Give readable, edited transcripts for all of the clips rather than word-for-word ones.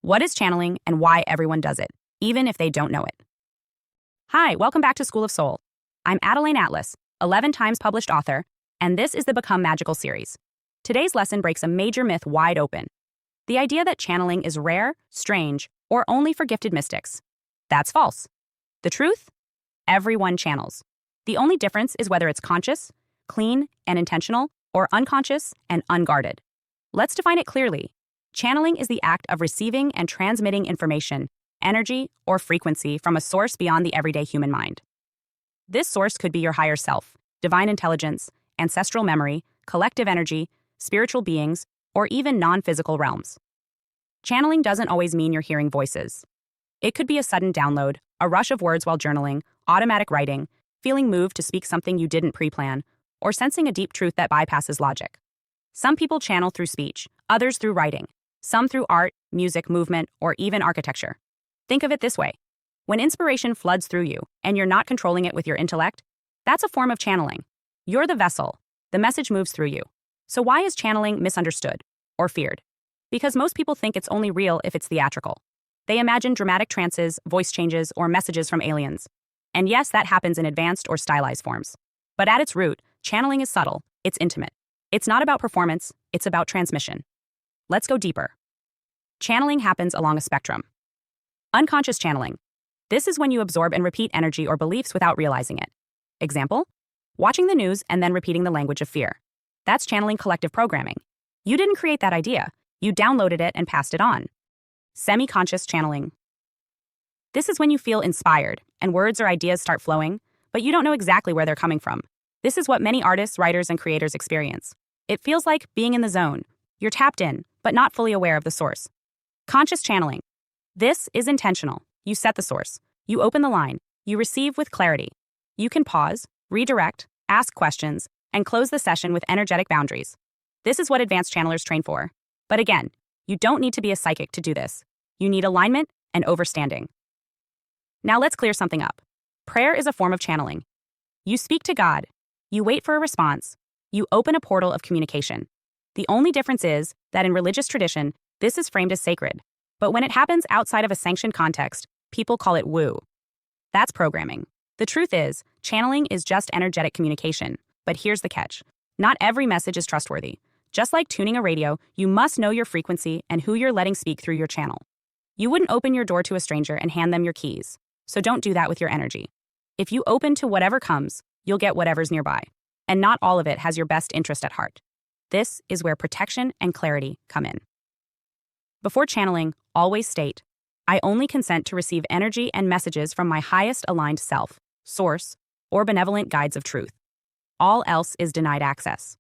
What is channeling and why everyone does it, even if they don't know it? Hi, welcome back to School of Soul. I'm Adeline Atlas, 11 times published author, and this is the Become Magical series. Today's lesson breaks a major myth wide open. The idea that channeling is rare, strange, or only for gifted mystics. That's false. The truth? Everyone channels. The only difference is whether it's conscious, clean, and intentional, or unconscious and unguarded. Let's define it clearly. Channeling is the act of receiving and transmitting information, energy, or frequency from a source beyond the everyday human mind. This source could be your higher self, divine intelligence, ancestral memory, collective energy, spiritual beings, or even non-physical realms. Channeling doesn't always mean you're hearing voices. It could be a sudden download, a rush of words while journaling, automatic writing, feeling moved to speak something you didn't pre-plan, or sensing a deep truth that bypasses logic. Some people channel through speech, others through writing, some through art, music, movement, or even architecture. Think of it this way. When inspiration floods through you and you're not controlling it with your intellect, that's a form of channeling. You're the vessel. The message moves through you. So why is channeling misunderstood or feared? Because most people think it's only real if it's theatrical. They imagine dramatic trances, voice changes, or messages from aliens. And yes, that happens in advanced or stylized forms. But at its root, channeling is subtle, it's intimate. It's not about performance, it's about transmission. Let's go deeper. Channeling happens along a spectrum. Unconscious channeling. This is when you absorb and repeat energy or beliefs without realizing it. Example? Watching the news and then repeating the language of fear. That's channeling collective programming. You didn't create that idea. You downloaded it and passed it on. Semi-conscious channeling. This is when you feel inspired and words or ideas start flowing, but you don't know exactly where they're coming from. This is what many artists, writers, and creators experience. It feels like being in the zone. You're tapped in, but not fully aware of the source. Conscious channeling. This is intentional. You set the source. You open the line. You receive with clarity. You can pause, redirect, ask questions, and close the session with energetic boundaries. This is what advanced channelers train for. But again, you don't need to be a psychic to do this. You need alignment and overstanding. Now let's clear something up. Prayer is a form of channeling. You speak to God. You wait for a response. You open a portal of communication. The only difference is that in religious tradition, this is framed as sacred. But when it happens outside of a sanctioned context, people call it woo. That's programming. The truth is, channeling is just energetic communication. But here's the catch. Not every message is trustworthy. Just like tuning a radio, you must know your frequency and who you're letting speak through your channel. You wouldn't open your door to a stranger and hand them your keys. So don't do that with your energy. If you open to whatever comes, you'll get whatever's nearby. And not all of it has your best interest at heart. This is where protection and clarity come in. Before channeling, always state, I only consent to receive energy and messages from my highest aligned self, source, or benevolent guides of truth. All else is denied access.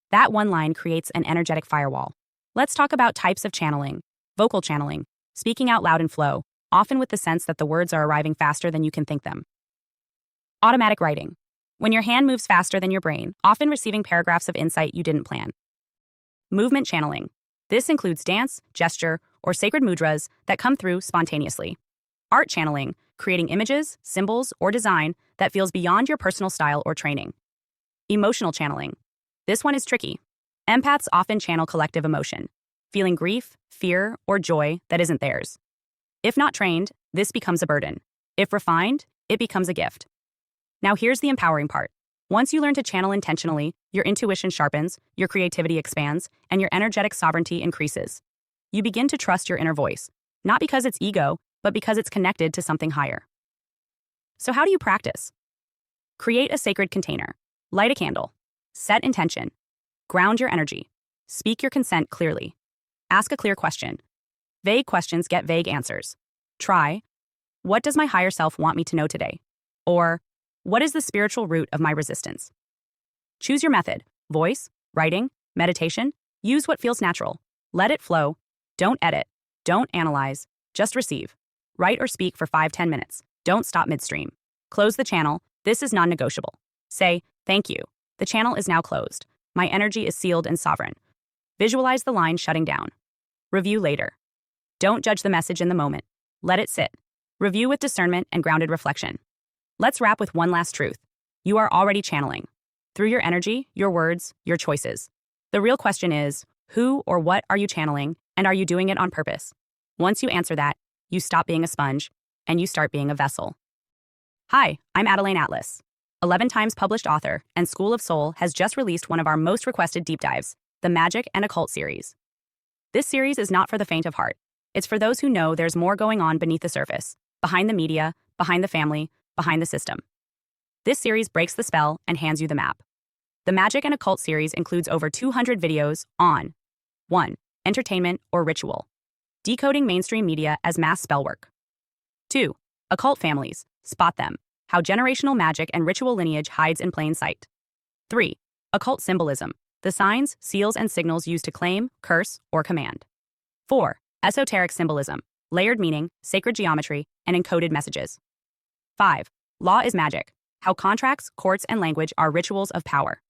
That one line creates an energetic firewall. Let's talk about types of channeling. Vocal channeling, speaking out loud in flow, often with the sense that the words are arriving faster than you can think them. Automatic writing, when your hand moves faster than your brain, often receiving paragraphs of insight you didn't plan. Movement channeling. This includes dance, gesture, or sacred mudras that come through spontaneously. Art channeling, creating images, symbols, or design that feels beyond your personal style or training. Emotional channeling. This one is tricky. Empaths often channel collective emotion, feeling grief, fear, or joy that isn't theirs. If not trained, this becomes a burden. If refined, it becomes a gift. Now here's the empowering part. Once you learn to channel intentionally, your intuition sharpens, your creativity expands, and your energetic sovereignty increases. You begin to trust your inner voice, not because it's ego, but because it's connected to something higher. So how do you practice? Create a sacred container. Light a candle. Set intention. Ground your energy. Speak your consent clearly. Ask a clear question. Vague questions get vague answers. Try, what does my higher self want me to know today? Or, what is the spiritual root of my resistance? Choose your method. Voice, writing, meditation. Use what feels natural. Let it flow. Don't edit. Don't analyze. Just receive. Write or speak for 5-10 minutes. Don't stop midstream. Close the channel. This is non-negotiable. Say, thank you. The channel is now closed. My energy is sealed and sovereign. Visualize the line shutting down. Review later. Don't judge the message in the moment. Let it sit. Review with discernment and grounded reflection. Let's wrap with one last truth. You are already channeling. Through your energy, your words, your choices. The real question is, who or what are you channeling, and are you doing it on purpose? Once you answer that, you stop being a sponge and you start being a vessel. Hi, I'm Adeline Atlas. 11 times published author and School of Soul has just released one of our most requested deep dives, the Magic and Occult series. This series is not for the faint of heart. It's for those who know there's more going on beneath the surface, behind the media, behind the family, behind the system. This series breaks the spell and hands you the map. The Magic and Occult series includes over 200 videos on 1. Entertainment or ritual. Decoding mainstream media as mass spellwork. 2. Occult families. Spot them. How generational magic and ritual lineage hides in plain sight. 3. Occult symbolism. The signs, seals, and signals used to claim, curse, or command. 4. Esoteric symbolism. Layered meaning, sacred geometry, and encoded messages. 5. Law is magic. How contracts, courts, and language are rituals of power.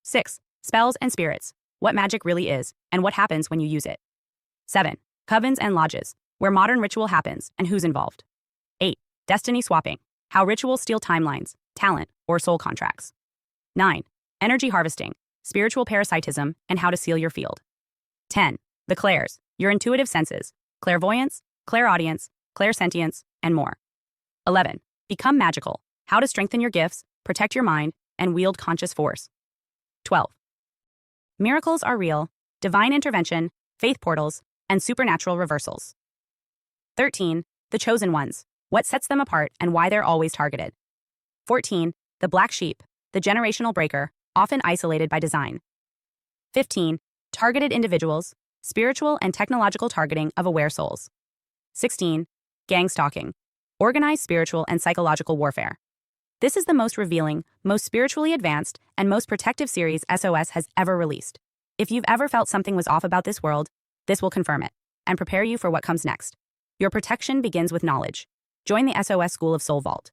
6. Spells and spirits. What magic really is, and what happens when you use it. 7. Covens and lodges. Where modern ritual happens, and who's involved. 8. Destiny swapping. How rituals steal timelines, talent, or soul contracts. 9. Energy harvesting. Spiritual parasitism, and how to seal your field. 10. The clairs. Your intuitive senses. Clairvoyance, clairaudience, clairsentience, and more. 11. Become magical. How to strengthen your gifts, protect your mind, and wield conscious force. 12. Miracles are real, divine intervention, faith portals, and supernatural reversals. 13. The chosen ones. What sets them apart and why they're always targeted. 14. The black sheep, the generational breaker, often isolated by design. 15. Targeted individuals, spiritual and technological targeting of aware souls. 16. Gang stalking, organized spiritual and psychological warfare. This is the most revealing, most spiritually advanced, and most protective series SOS has ever released. If you've ever felt something was off about this world, this will confirm it and prepare you for what comes next. Your protection begins with knowledge. Join the SOS School of Soul Vault.